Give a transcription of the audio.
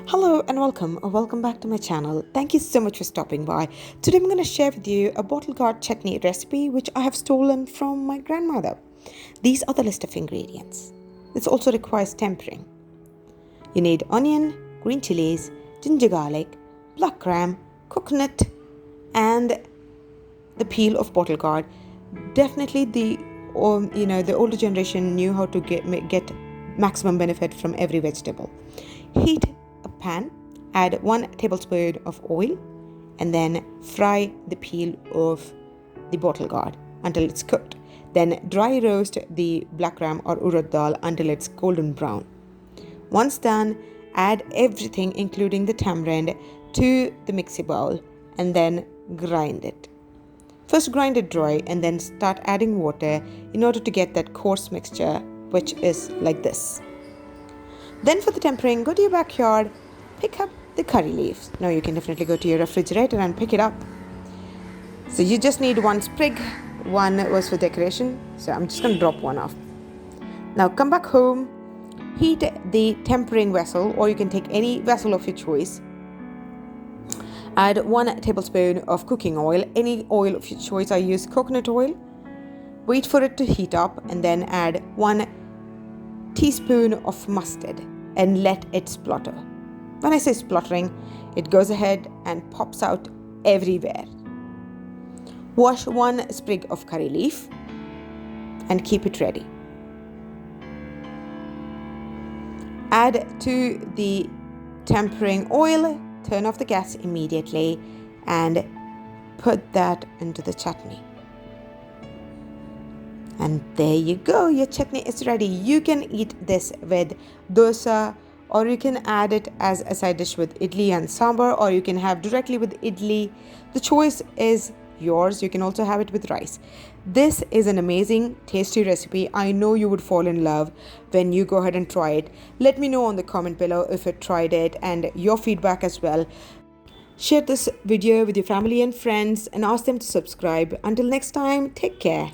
Hello and welcome or welcome back to my channel. Thank you so much for stopping by. Today I'm going to share with you a bottle gourd chutney recipe which I have stolen from my grandmother. These are the list of ingredients. This also requires tempering. You need onion, green chillies, ginger garlic, black gram, coconut and the peel of bottle gourd. Definitely the older generation knew how to get maximum benefit from every vegetable. Heat a pan, add 1 tablespoon of oil and then fry the peel of the bottle gourd until it's cooked. Then dry roast the black gram or urad dal until it's golden brown. Once done, add everything including the tamarind to the mixing bowl and then grind it. First grind it dry and then start adding water in order to get that coarse mixture, which is like this. Then for the tempering, go to your backyard, pick up the curry leaves. Now you can definitely go to your refrigerator and pick it up. So you just need 1 sprig, 1 was for decoration, so I'm just going to drop 1 off. Now come back home, heat the tempering vessel, or you can take any vessel of your choice. Add 1 tablespoon of cooking oil, any oil of your choice. I use coconut oil. Wait for it to heat up and then add 1 teaspoon of mustard and let it splutter. When I say spluttering, it goes ahead and pops out everywhere. Wash 1 sprig of curry leaf and keep it ready. Add to the tempering oil, turn off the gas immediately and put that into the chutney. And there you go, your chutney is ready. You can eat this with dosa, or you can add it as a side dish with idli and sambar, or you can have directly with idli. The choice is yours. You can also have it with rice. This is an amazing, tasty recipe. I know you would fall in love when you go ahead and try it. Let me know on the comment below if you tried it and your feedback as well. Share this video with your family and friends and ask them to subscribe. Until next time, take care.